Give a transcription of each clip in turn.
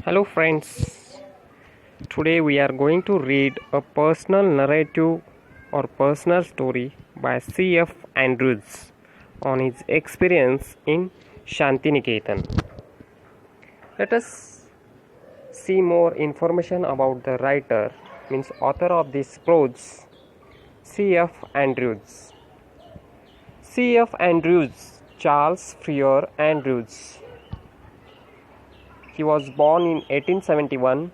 Hello friends, today we are going to read a personal narrative or personal story by C.F. Andrews on his experience in Shantiniketan. Let us see more information about the writer, means author of this prose, C.F. Andrews. C.F. Andrews, Charles Freer Andrews. He was born in 1871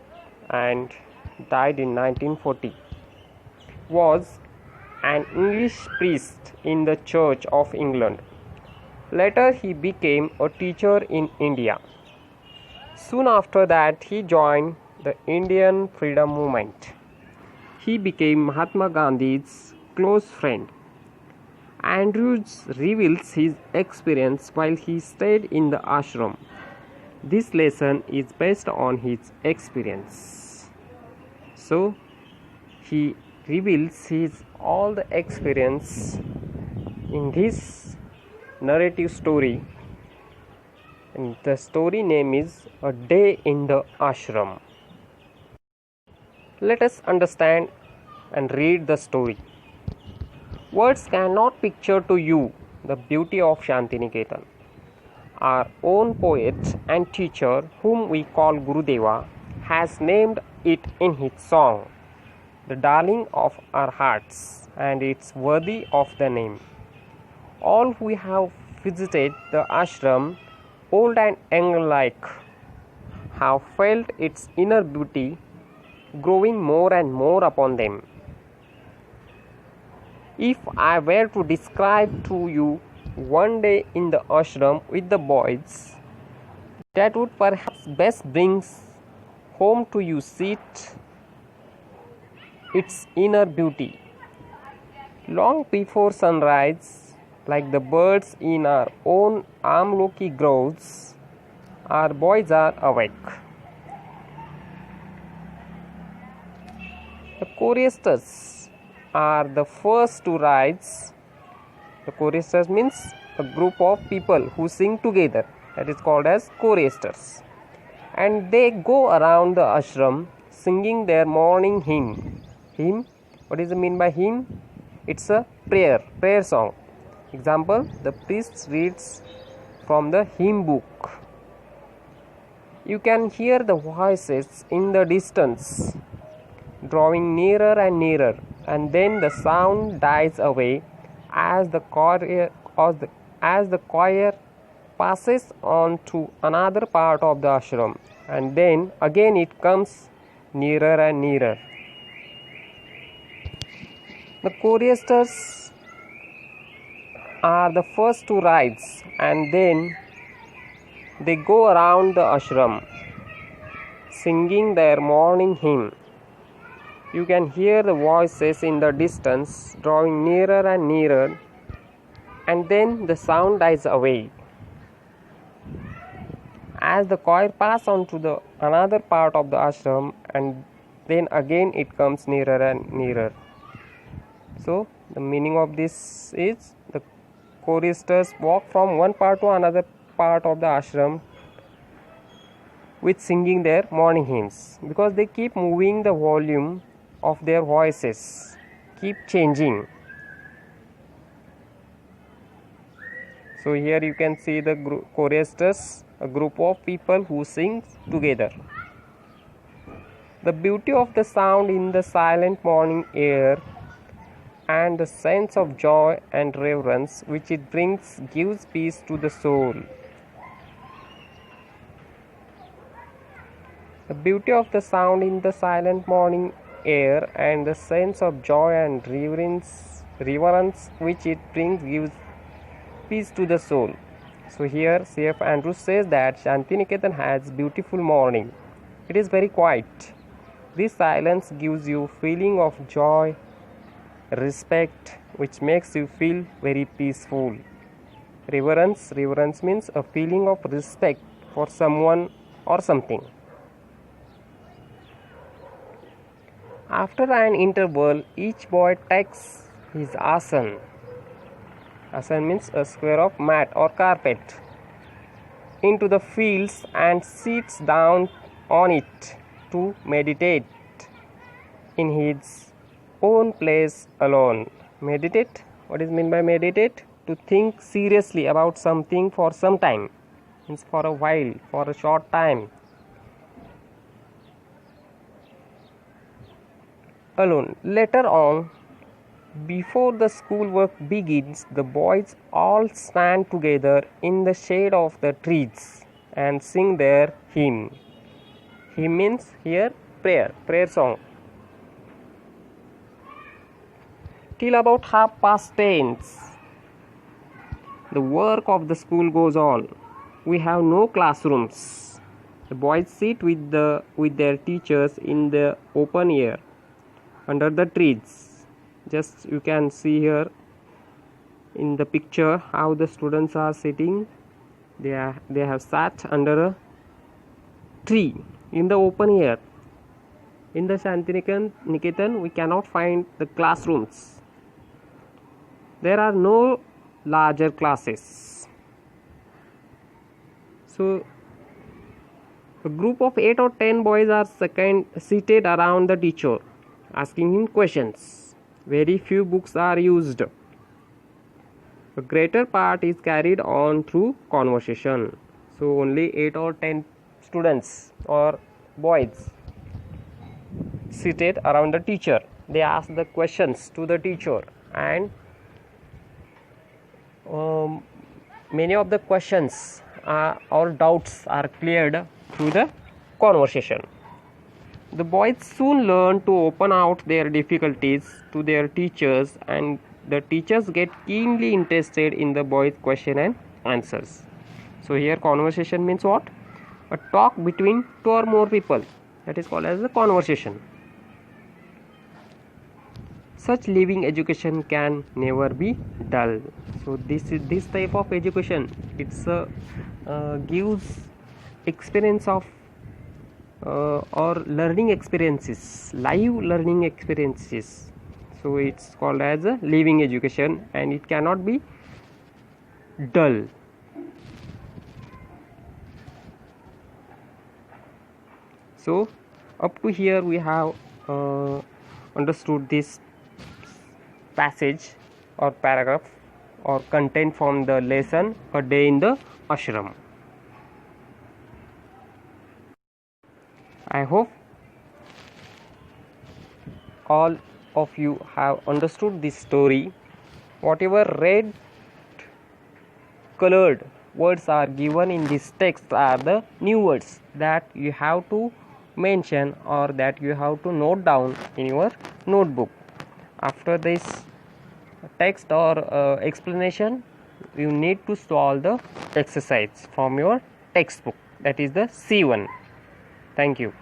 and died in 1940. Was an English priest in the Church of England. Later he became a teacher in India. Soon after that he joined the Indian freedom movement. He became Mahatma Gandhi's close friend. Andrews reveals his experience while he stayed in the ashram. This lesson is based on his experience. So he reveals his all the experience in this narrative story, and the story name is A Day in the Ashram. Let us understand and read the story. Words cannot picture to you the beauty of Shantiniketan. Our own poet and teacher, whom we call Gurudeva, has named it in his song, the darling of our hearts, and it's worthy of the name. All who have visited the ashram, old and young alike, have felt its inner beauty growing more and more upon them. If I were to describe to you one day in the ashram with the boys, that would perhaps best brings home to you its inner beauty. Long before sunrise, like the birds in our own amloki groves, our boys are awake. The choristers are the first to rise. The choristers means a group of people who sing together. That is called as choristers. And they go around the ashram singing their morning hymn. Hymn, what is the mean by hymn? It's a prayer song. Example, the priest reads from the hymn book. You can hear the voices in the distance, drawing nearer and nearer, and then the sound dies away as the choir passes on to another part of the ashram, and then again it comes nearer and nearer. The choristers are the first to rise, and then they go around the ashram singing their morning hymn. You can hear the voices in the distance drawing nearer and nearer, and then the sound dies away as the choir pass on to the another part of the ashram, and then again it comes nearer and nearer. So the meaning of this is the choristers walk from one part to another part of the ashram with singing their morning hymns, because they keep moving the volume of their voices, keep changing. So here you can see the choristers, a group of people who sing together. The beauty of the sound in the silent morning air and the sense of joy and reverence which it brings gives peace to the soul. The beauty of the sound in the silent morning air and the sense of joy and reverence which it brings gives peace to the soul. So here C.F. Andrews says that Shantiniketan has beautiful morning. It is very quiet. This silence gives you feeling of joy, respect, which makes you feel very peaceful. Reverence means a feeling of respect for someone or something. After an interval, each boy takes his asan. Asan means a square of mat or carpet into the fields and sits down on it to meditate in his own place alone. Meditate? What is meant by meditate? To think seriously about something for some time, means for a while, for a short time, alone. Later on, before the schoolwork begins, the boys all stand together in the shade of the trees and sing their hymn. Hymn means here prayer song. Till about 10:30, the work of the school goes on. We have no classrooms. The boys sit with their teachers in the open air under the trees. Just you can see here in the picture how the students are sitting. They have sat under a tree in the open air. In the Shantiniketan we cannot find the classrooms. There are no larger classes. So a group of 8 or 10 boys are seated around the teacher, asking him questions. Very few books are used. A greater part is carried on through conversation. So only 8 or 10 students or boys seated around the teacher. They ask the questions to the teacher, and many of the questions or doubts are cleared through the conversation. The boys soon learn to open out their difficulties to their teachers, and the teachers get keenly interested in the boys' question and answers. So here conversation means what? A talk between 2 or more people. That is called as a conversation. Such living education can never be dull. So this type of education, it's gives experience of or learning experiences, live learning experiences. So it's called as a living education, and it cannot be dull. So up to here we have understood this passage or paragraph or content from the lesson A Day in the Ashram. I hope all of you have understood this story. Whatever red colored words are given in this text are the new words that you have to mention or that you have to note down in your notebook. After this text or explanation, you need to solve the exercise from your textbook, that is the C1. Thank you.